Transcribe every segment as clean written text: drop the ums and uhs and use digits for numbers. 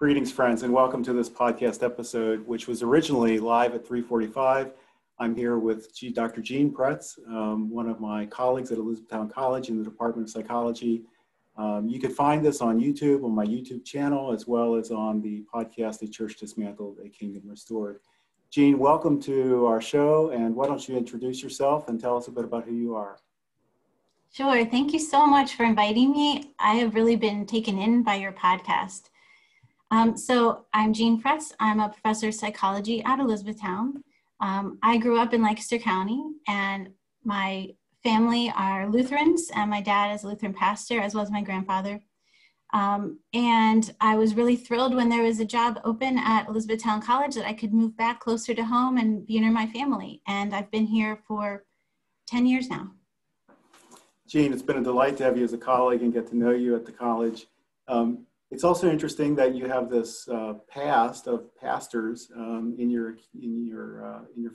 Greetings, friends, and welcome to this podcast episode, which was originally live at 3:45. I'm here with Dr. Jean Pretz, one of my colleagues at Elizabethtown College in the Department of Psychology. You can find this on YouTube, on my YouTube channel, as well as on the podcast, A Church Dismantled, A Kingdom Restored. Jean, welcome to our show, and why don't you introduce yourself and tell us a bit about who you are? Sure. Thank you so much for inviting me. I have really been taken in by your podcast. So I'm Jean Pretz. I'm a professor of psychology at Elizabethtown. I grew up in Lancaster County, and my family are Lutherans, and my dad is a Lutheran pastor, as well as my grandfather. And I was really thrilled when there was a job open at Elizabethtown College that I could move back closer to home and be near my family. And I've been here for 10 years now. Jean, it's been a delight to have you as a colleague and get to know you at the college. It's also interesting that you have this past of pastors in your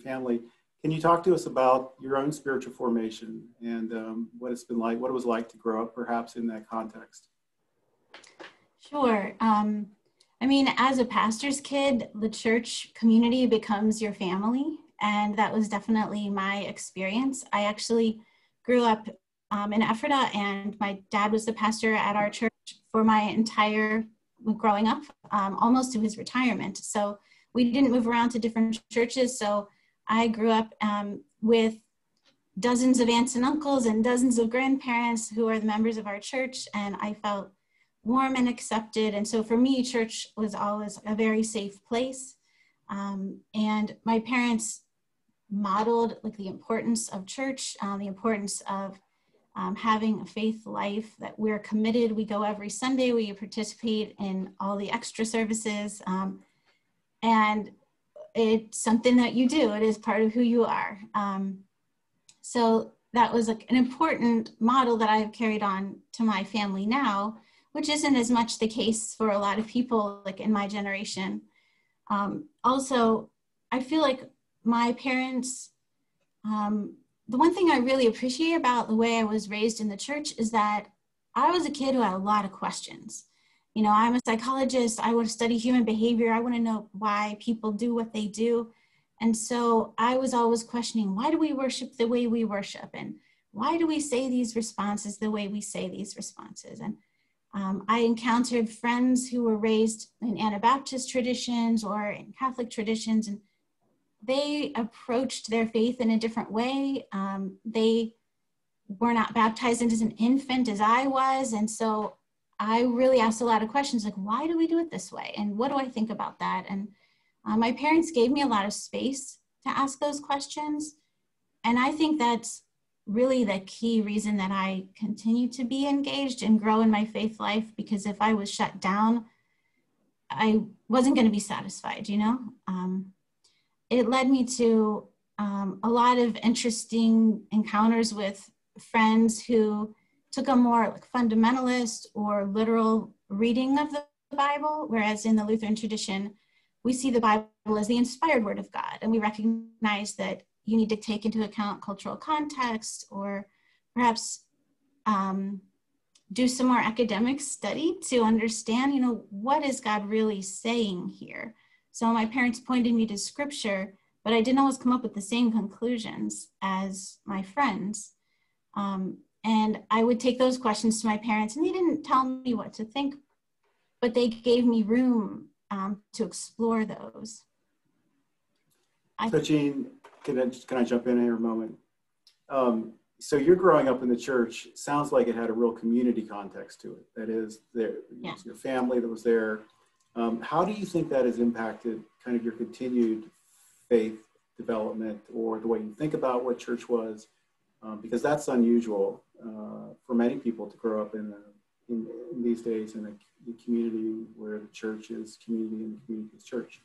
family. Can you talk to us about your own spiritual formation and what it's been like, what it was like to grow up, perhaps in that context? Sure. I mean, as a pastor's kid, the church community becomes your family, and that was definitely my experience. I actually grew up in Ephrata, and my dad was the pastor at our church for my entire growing up, almost to his retirement. So we didn't move around to different churches. So I grew up with dozens of aunts and uncles and dozens of grandparents who are the members of our church, and I felt warm and accepted. And so for me, church was always a very safe place. And my parents modeled like the importance of church, the importance of having a faith life, that we're committed. We go every Sunday, we participate in all the extra services, and it's something that you do. It is part of who you are. So that was like an important model that I've carried on to my family now, which isn't as much the case for a lot of people like in my generation. Also, I feel like my parents, the one thing I really appreciate about the way I was raised in the church is that I was a kid who had a lot of questions. You know, I'm a psychologist. I want to study human behavior. I want to know why people do what they do. And so I was always questioning, why do we worship the way we worship? And why do we say these responses the way we say these responses? And I encountered friends who were raised in Anabaptist traditions or in Catholic traditions, and they approached their faith in a different way. They were not baptized as an infant as I was. And so I really asked a lot of questions like, why do we do it this way? And what do I think about that? And my parents gave me a lot of space to ask those questions. And I think that's really the key reason that I continue to be engaged and grow in my faith life, because if I was shut down, I wasn't going to be satisfied, you know? It led me to a lot of interesting encounters with friends who took a more like fundamentalist or literal reading of the Bible, whereas in the Lutheran tradition, we see the Bible as the inspired word of God, and we recognize that you need to take into account cultural context, or perhaps do some more academic study to understand, you know, what is God really saying here? So my parents pointed me to scripture, but I didn't always come up with the same conclusions as my friends. And I would take those questions to my parents, and they didn't tell me what to think, but they gave me room to explore those. So Jean, can I jump in here a moment? So you're growing up in the church. Sounds like it had a real community context to it. That is, there was your family that was there. How do you think that has impacted kind of your continued faith development or the way you think about what church was? Because that's unusual for many people to grow up in these days in a community where the church is community and the community is church.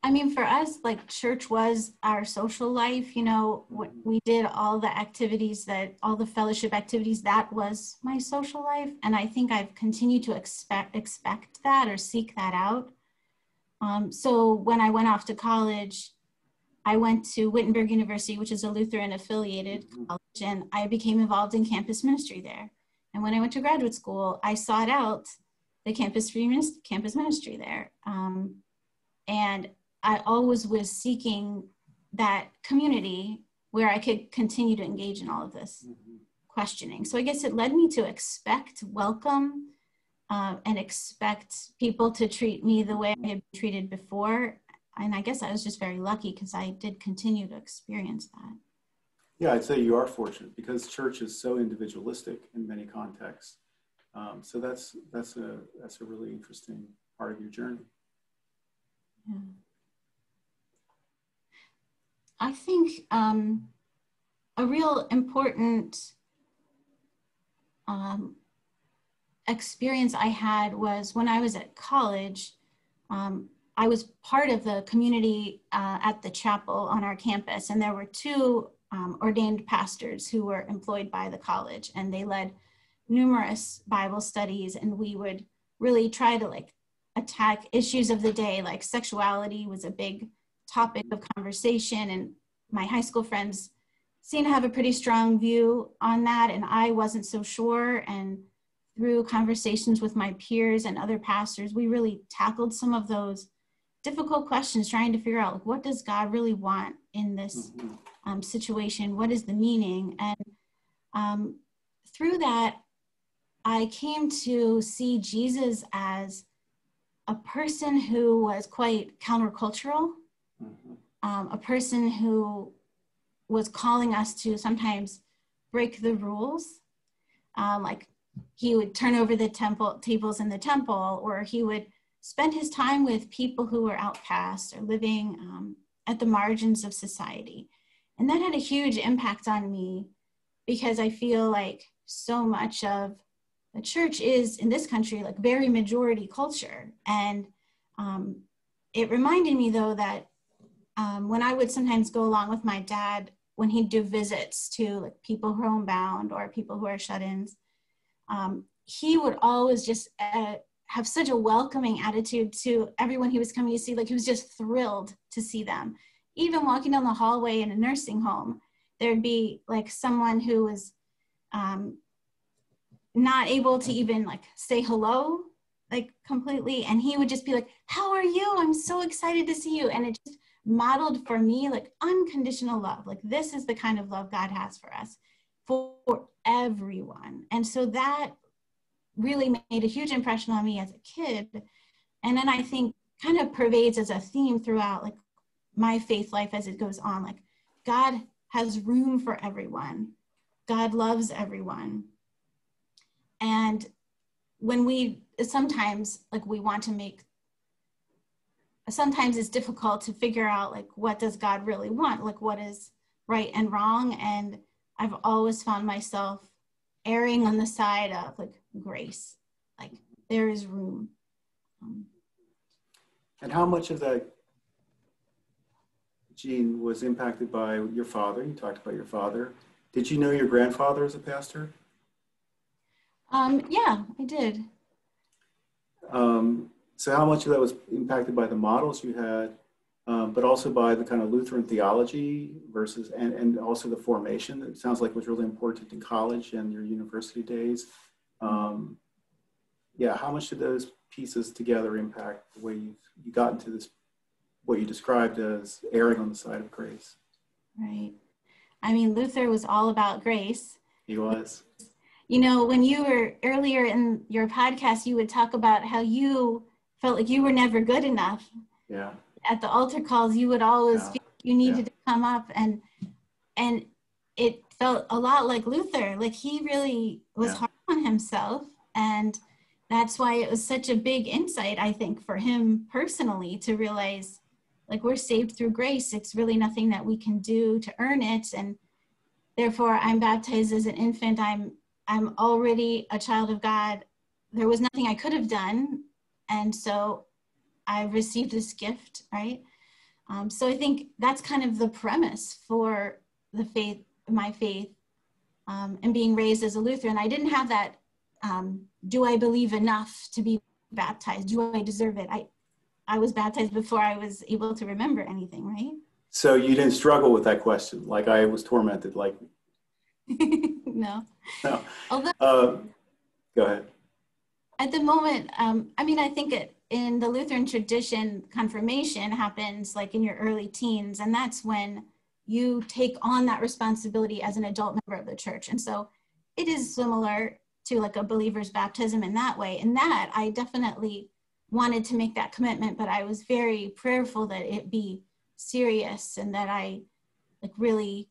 I mean, for us, like church was our social life. You know, we did all the activities all the fellowship activities, that was my social life. And I think I've continued to expect that or seek that out. So when I went off to college, I went to Wittenberg University, which is a Lutheran affiliated college, and I became involved in campus ministry there. And when I went to graduate school, I sought out the campus ministry there. And I always was seeking that community where I could continue to engage in all of this questioning. So I guess it led me to expect welcome and expect people to treat me the way I had been treated before. And I guess I was just very lucky because I did continue to experience that. Yeah, I'd say you are fortunate because church is so individualistic in many contexts. So that's a really interesting part of your journey. Yeah. I think a real important experience I had was when I was at college. I was part of the community at the chapel on our campus, and there were two ordained pastors who were employed by the college, and they led numerous Bible studies, and we would really try to like attack issues of the day, like sexuality was a big topic of conversation, and my high school friends seemed to have a pretty strong view on that, and I wasn't so sure. And through conversations with my peers and other pastors, we really tackled some of those difficult questions, trying to figure out like, what does God really want in this situation? What is the meaning? And through that, I came to see Jesus as a person who was quite countercultural, a person who was calling us to sometimes break the rules. Like he would turn over the tables in the temple, or he would spend his time with people who were outcast or living at the margins of society. And that had a huge impact on me because I feel like so much of the church is in this country like very majority culture. And it reminded me though that when I would sometimes go along with my dad when he'd do visits to like people who are homebound or people who are shut-ins, he would always just have such a welcoming attitude to everyone he was coming to see. Like he was just thrilled to see them. Even walking down the hallway in a nursing home, there'd be like someone who was not able to even like say hello, like completely. And he would just be like, "How are you? I'm so excited to see you." And it just modeled for me like unconditional love. Like this is the kind of love God has for us, for everyone. And so that really made a huge impression on me as a kid. And then I think kind of pervades as a theme throughout like my faith life as it goes on. Like God has room for everyone. God loves everyone. And when we sometimes like we want to make, sometimes it's difficult to figure out like what does God really want? Like what is right and wrong? And I've always found myself erring on the side of like grace, like there is room. And how much of that, Jean, was impacted by your father? You talked about your father. Did you know your grandfather as a pastor? Yeah, I did. So how much of that was impacted by the models you had, but also by the kind of Lutheran theology versus, and also the formation that sounds like was really important in college and your university days? Yeah, how much did those pieces together impact the way you got into this, what you described as erring on the side of grace? Right. I mean, Luther was all about grace. He was. You know, when you were earlier in your podcast, you would talk about how you felt like you were never good enough. Yeah. At the altar calls, you would always feel you needed to come up, and it felt a lot like Luther. Like he really was hard on himself, and that's why it was such a big insight, I think, for him personally to realize, like, we're saved through grace. It's really nothing that we can do to earn it, and therefore, I'm baptized as an infant. I'm already a child of God. There was nothing I could have done. And so I received this gift, right? So I think that's kind of the premise for the faith, my faith, and being raised as a Lutheran. I didn't have that, do I believe enough to be baptized? Do I deserve it? I was baptized before I was able to remember anything, right? So you didn't struggle with that question, like I was tormented, like No. No. Although, Go ahead. At the moment, I mean, I think in the Lutheran tradition, confirmation happens like in your early teens, and that's when you take on that responsibility as an adult member of the church. And so it is similar to like a believer's baptism in that way. In that, I definitely wanted to make that commitment, but I was very prayerful that it be serious and that I like really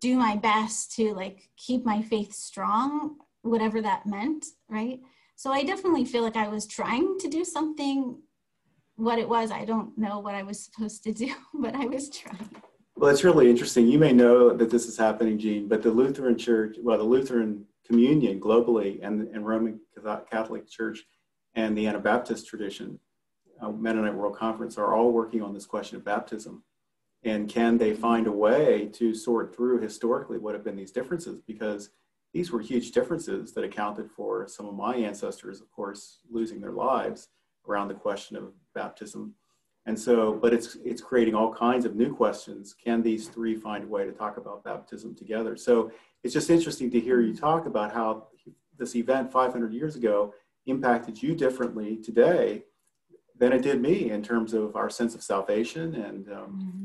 do my best to like keep my faith strong, whatever that meant, right? So I definitely feel like I was trying to do something. What it was, I don't know what I was supposed to do, but I was trying. Well, it's really interesting. You may know that this is happening, Jean, but the Lutheran Church, well, the Lutheran communion globally and Roman Catholic Church and the Anabaptist tradition, Mennonite World Conference, are all working on this question of baptism. And can they find a way to sort through historically what have been these differences? Because these were huge differences that accounted for some of my ancestors, of course, losing their lives around the question of baptism. And so, but it's creating all kinds of new questions. Can these three find a way to talk about baptism together? So it's just interesting to hear you talk about how this event 500 years ago impacted you differently today than it did me in terms of our sense of salvation and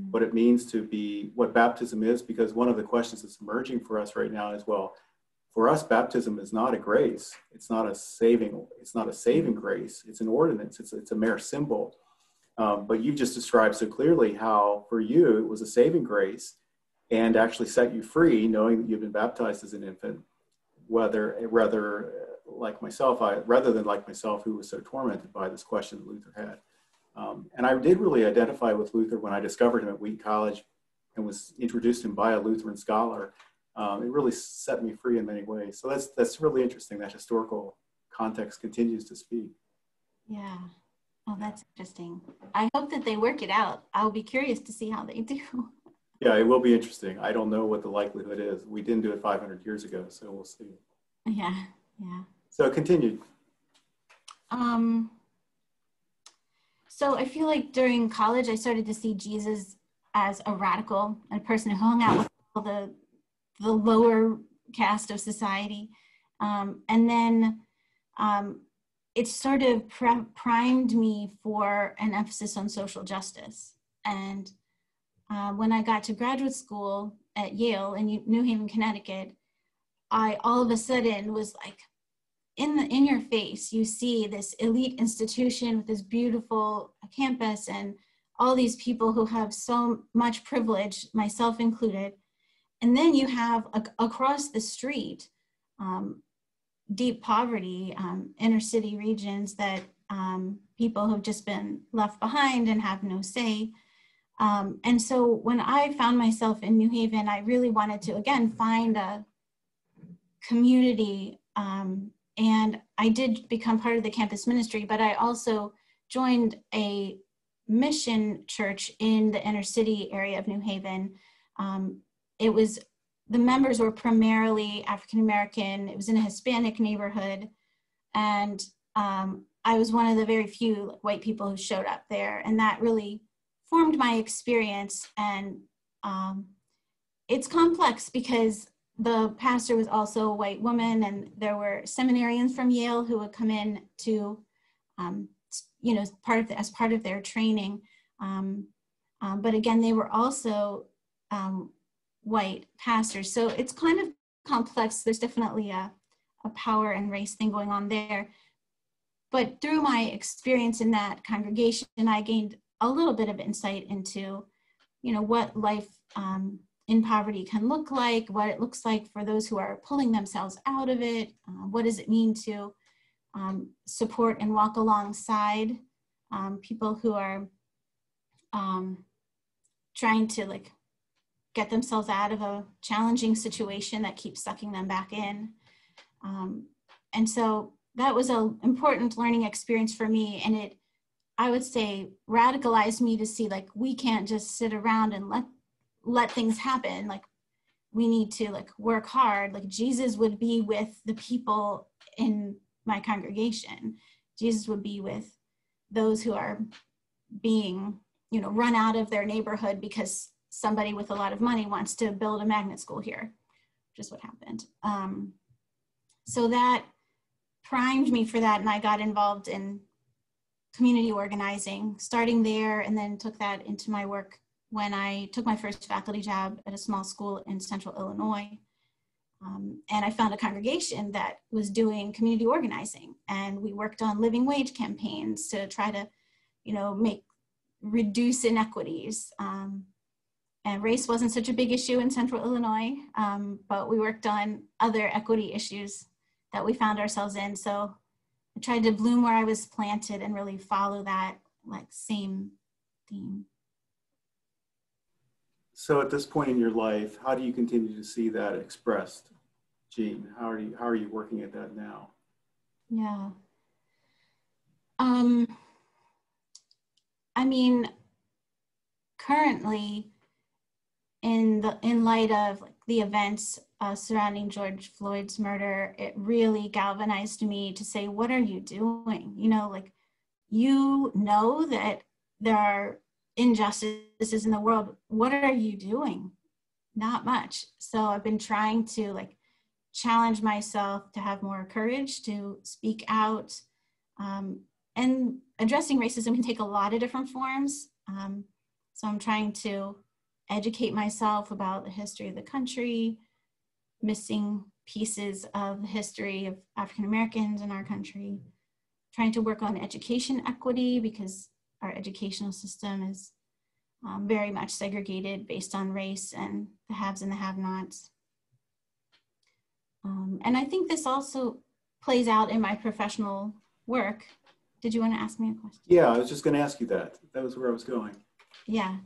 what it means to be, what baptism is, because one of the questions that's emerging for us right now is, well, for us, baptism is not a grace. It's not a saving grace. It's an ordinance. It's a mere symbol. But you've just described so clearly how for you it was a saving grace and actually set you free, knowing that you've been baptized as an infant, rather than like myself, who was so tormented by this question that Luther had. And I did really identify with Luther when I discovered him at Wheaton College and was introduced to him by a Lutheran scholar. It really set me free in many ways. So that's really interesting. That historical context continues to speak. Yeah. Oh, that's interesting. I hope that they work it out. I'll be curious to see how they do. Yeah, it will be interesting. I don't know what the likelihood is. We didn't do it 500 years ago, so we'll see. Yeah, yeah. So continue. So I feel like during college, I started to see Jesus as a radical, a person who hung out with all the lower caste of society. And then it sort of primed me for an emphasis on social justice. And when I got to graduate school at Yale in New Haven, Connecticut, I all of a sudden was like, in your face, you see this elite institution with this beautiful campus and all these people who have so much privilege, myself included. And then you have across the street, deep poverty, inner city regions that people have just been left behind and have no say. And so when I found myself in New Haven, I really wanted to, again, find a community. And I did become part of the campus ministry, but I also joined a mission church in the inner city area of New Haven. The members were primarily African-American. It was in a Hispanic neighborhood. And I was one of the very few white people who showed up there. And that really formed my experience. And it's complex because the pastor was also a white woman, and there were seminarians from Yale who would come in to, as part of their training. But again, they were also white pastors. So it's kind of complex. There's definitely a power and race thing going on there. But through my experience in that congregation, I gained a little bit of insight into, what life in poverty can look like, what it looks like for those who are pulling themselves out of it. What does it mean to support and walk alongside people who are trying to get themselves out of a challenging situation that keeps sucking them back in. And so that was an important learning experience for me. And it, I would say, radicalized me to see we can't just sit around and let things happen. We need to work hard. Jesus would be with the people in my congregation. Jesus would be with those who are being, run out of their neighborhood because somebody with a lot of money wants to build a magnet school here, which is what happened. So that primed me for that, and I got involved in community organizing, starting there, and then took that into my work when I took my first faculty job at a small school in central Illinois. And I found a congregation that was doing community organizing, and we worked on living wage campaigns to try to, reduce inequities. And race wasn't such a big issue in central Illinois, but we worked on other equity issues that we found ourselves in. So I tried to bloom where I was planted and really follow that same theme. So at this point in your life, how do you continue to see that expressed, Jean? How are you working at that now? Yeah. Currently, in light of the events surrounding George Floyd's murder, it really galvanized me to say, what are you doing? That there are injustices in the world. What are you doing? Not much. So I've been trying to challenge myself to have more courage to speak out. And addressing racism can take a lot of different forms. So I'm trying to educate myself about the history of the country, missing pieces of the history of African Americans in our country, trying to work on education equity because our educational system is very much segregated based on race and the haves and the have-nots. And I think this also plays out in my professional work. Did you want to ask me a question? Yeah, I was just going to ask you that. That was where I was going. Yeah.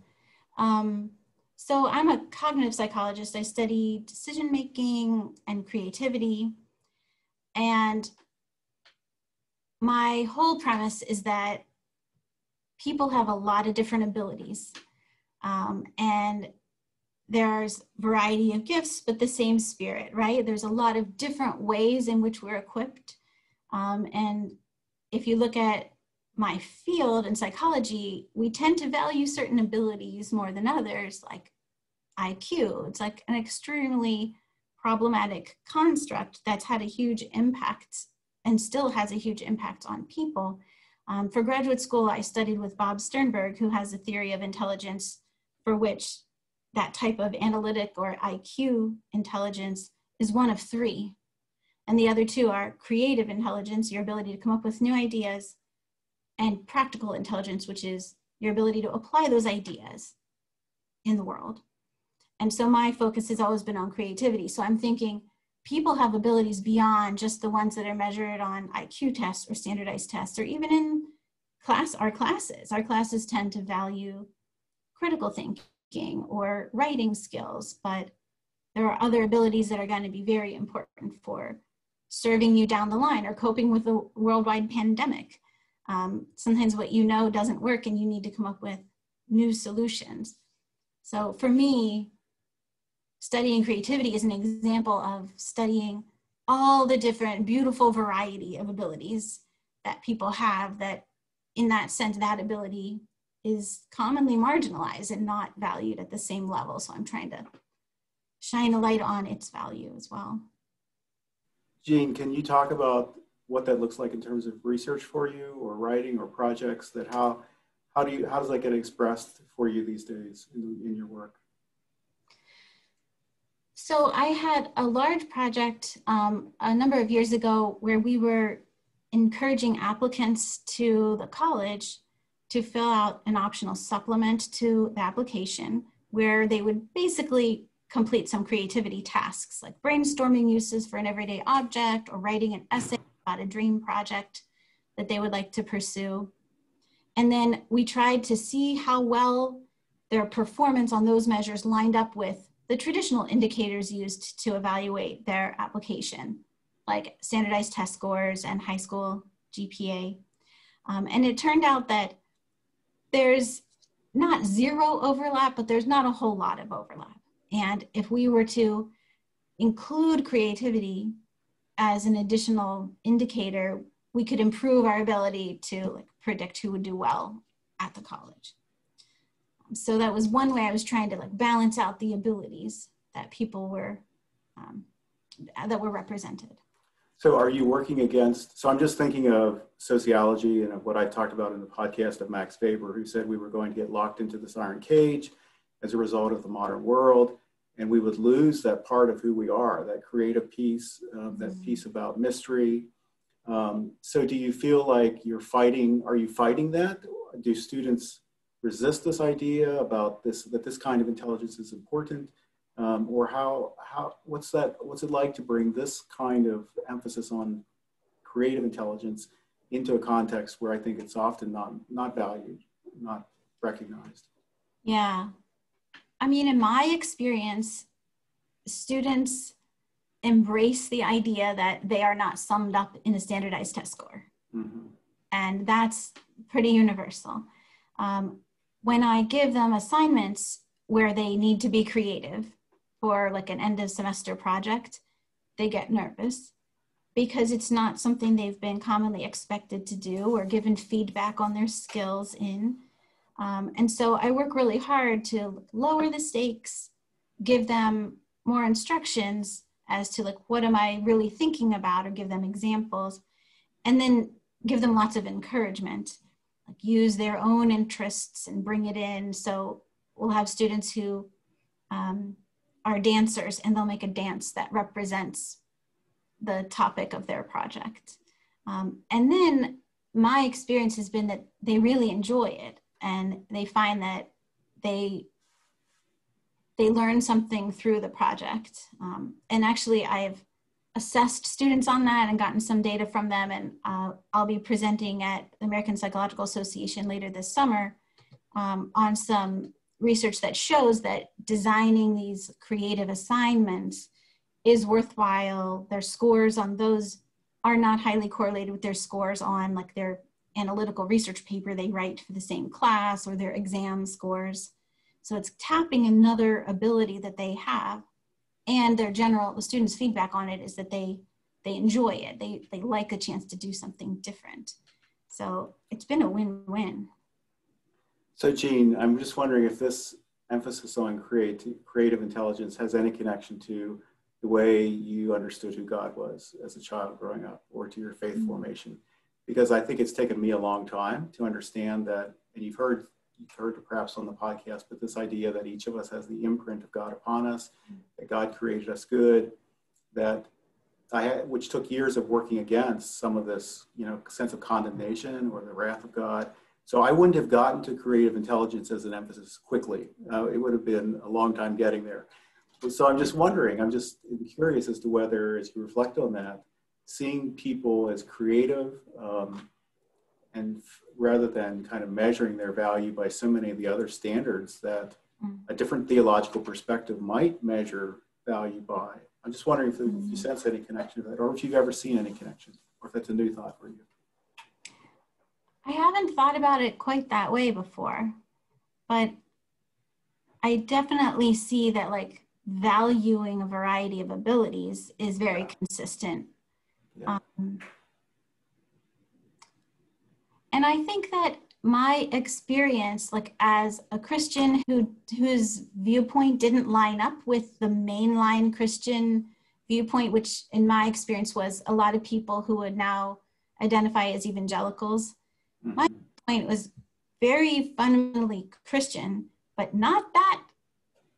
So I'm a cognitive psychologist. I study decision-making and creativity. And my whole premise is that people have a lot of different abilities. And there's variety of gifts, but the same spirit, right? There's a lot of different ways in which we're equipped. And if you look at my field in psychology, we tend to value certain abilities more than others, like IQ. It's like an extremely problematic construct that's had a huge impact and still has a huge impact on people. For graduate school, I studied with Bob Sternberg, who has a theory of intelligence for which that type of analytic or IQ intelligence is one of three. And the other two are creative intelligence, your ability to come up with new ideas, and practical intelligence, which is your ability to apply those ideas in the world. And so my focus has always been on creativity. So I'm thinking people have abilities beyond just the ones that are measured on IQ tests or standardized tests, or even in our classes. Our classes tend to value critical thinking or writing skills, but there are other abilities that are going to be very important for serving you down the line or coping with a worldwide pandemic. Sometimes what you know doesn't work and you need to come up with new solutions. So for me, studying creativity is an example of studying all the different beautiful variety of abilities that people have, that in that sense, that ability is commonly marginalized and not valued at the same level. So I'm trying to shine a light on its value as well. Jean, can you talk about what that looks like in terms of research for you, or writing, or projects? That how does that get expressed for you these days in your work? So I had a large project a number of years ago where we were encouraging applicants to the college to fill out an optional supplement to the application, where they would basically complete some creativity tasks like brainstorming uses for an everyday object, or writing an essay about a dream project that they would like to pursue. And then we tried to see how well their performance on those measures lined up with the traditional indicators used to evaluate their application, like standardized test scores and high school GPA. And it turned out that there's not zero overlap, but there's not a whole lot of overlap. And if we were to include creativity as an additional indicator, we could improve our ability to predict who would do well at the college. So that was one way I was trying to balance out the abilities that people were, that were represented. So are you working against, so I'm just thinking of sociology and of what I talked about in the podcast of Max Weber, who said we were going to get locked into this iron cage as a result of the modern world, and we would lose that part of who we are, that creative piece, that piece about mystery. So do you feel like are you fighting that? Do students resist this idea about that this kind of intelligence is important? Or what's it like to bring this kind of emphasis on creative intelligence into a context where I think it's often not valued, not recognized? Yeah. I mean, in my experience, students embrace the idea that they are not summed up in a standardized test score. Mm-hmm. And that's pretty universal. When I give them assignments where they need to be creative, for like an end of semester project, they get nervous because it's not something they've been commonly expected to do or given feedback on their skills in. And so I work really hard to lower the stakes, give them more instructions as to like, what am I really thinking about, or give them examples, and then give them lots of encouragement, like use their own interests and bring it in. So we'll have students who are dancers, and they'll make a dance that represents the topic of their project. And then my experience has been that they really enjoy it, and they find that they learn something through the project. And actually I've assessed students on that and gotten some data from them, and I'll be presenting at the American Psychological Association later this summer on some research that shows that designing these creative assignments is worthwhile. Their scores on those are not highly correlated with their scores on like their analytical research paper they write for the same class, or their exam scores. So it's tapping another ability that they have, and the students' feedback on it is that they enjoy it. They like a chance to do something different. So it's been a win-win. So Jean, I'm just wondering if this emphasis on creative intelligence has any connection to the way you understood who God was as a child growing up, or to your faith formation. Because I think it's taken me a long time to understand that, and you've heard perhaps on the podcast, but this idea that each of us has the imprint of God upon us, that God created us good, which took years of working against some of this, sense of condemnation or the wrath of God. So I wouldn't have gotten to creative intelligence as an emphasis quickly. It would have been a long time getting there. So I'm just wondering, I'm curious as to whether, as you reflect on that, seeing people as creative and rather than kind of measuring their value by so many of the other standards that a different theological perspective might measure value by. I'm just wondering if you sense any connection to that, or if you've ever seen any connection, or if that's a new thought for you. I haven't thought about it quite that way before, but I definitely see that like valuing a variety of abilities is very consistent. Yeah. And I think that my experience, like as a Christian whose viewpoint didn't line up with the mainline Christian viewpoint, which in my experience was a lot of people who would now identify as evangelicals, my point was very fundamentally Christian, but not that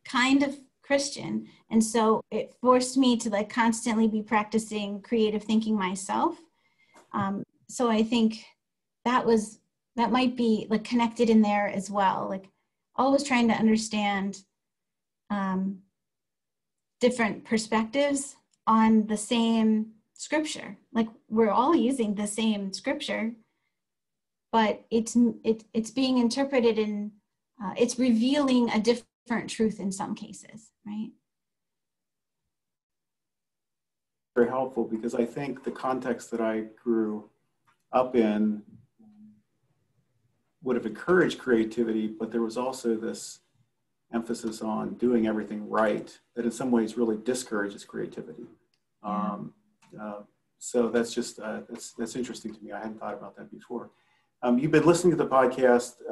kind of Christian. And so it forced me to like constantly be practicing creative thinking myself. So I think that might be like connected in there as well. Like always trying to understand different perspectives on the same scripture. Like we're all using the same scripture, but it's being interpreted in, it's revealing a different truth in some cases, right? Very helpful, because I think the context that I grew up in would have encouraged creativity, but there was also this emphasis on doing everything right that in some ways really discourages creativity. So that's just, that's interesting to me. I hadn't thought about that before. You've been listening to the podcast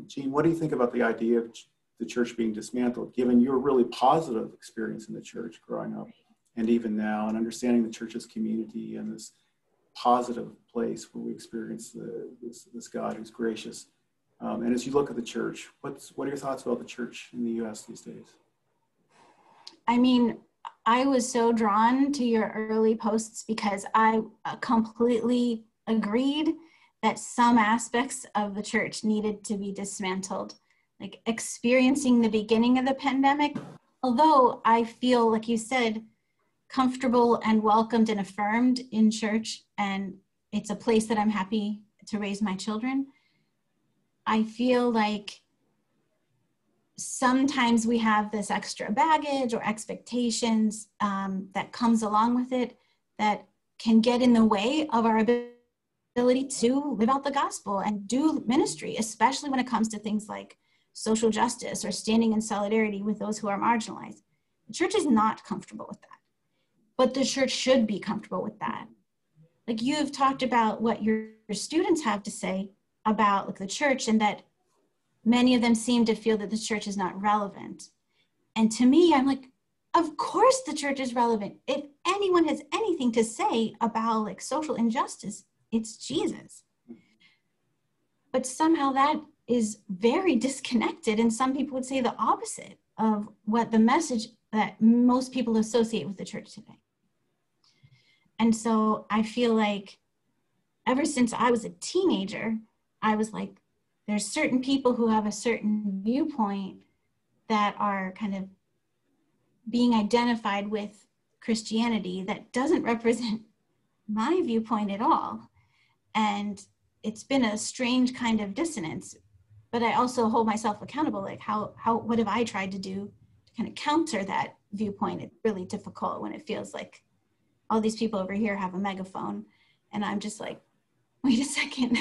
Jean, what do you think about the idea of the church being dismantled, given your really positive experience in the church growing up? and even now, and understanding the church's community and this positive place where we experience this God who's gracious. And as you look at the church, what are your thoughts about the church in the U.S. these days? I mean, I was so drawn to your early posts because I completely agreed that some aspects of the church needed to be dismantled. Like experiencing the beginning of the pandemic, although I feel, like you said, comfortable and welcomed and affirmed in church, and it's a place that I'm happy to raise my children, I feel like sometimes we have this extra baggage or expectations that comes along with it that can get in the way of our ability to live out the gospel and do ministry, especially when it comes to things like social justice or standing in solidarity with those who are marginalized. The church is not comfortable with that, but the church should be comfortable with that. Like you've talked about what your students have to say about like the church, and that many of them seem to feel that the church is not relevant. And to me, I'm like, of course the church is relevant. If anyone has anything to say about like social injustice, it's Jesus. But somehow that is very disconnected, and some people would say the opposite of what the message that most people associate with the church today. And so I feel like ever since I was a teenager, I was like, there's certain people who have a certain viewpoint that are kind of being identified with Christianity that doesn't represent my viewpoint at all. And it's been a strange kind of dissonance, but I also hold myself accountable. Like what have I tried to do to kind of counter that viewpoint? It's really difficult when it feels like all these people over here have a megaphone and I'm just like, wait a second.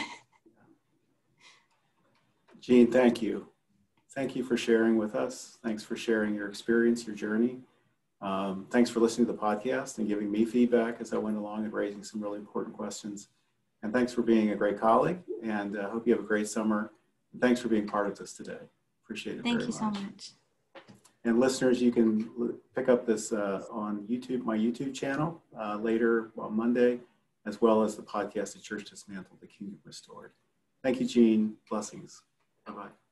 Jean, thank you. Thank you for sharing with us. Thanks for sharing your experience, your journey. Thanks for listening to the podcast and giving me feedback as I went along and raising some really important questions. And thanks for being a great colleague, and I hope you have a great summer. And thanks for being part of this today. Appreciate it very much. Thank you so much. And listeners, you can pick up this on YouTube, my YouTube channel later on Monday, as well as the podcast, The Church Dismantled, The Kingdom Restored. Thank you, Jean. Blessings. Bye-bye.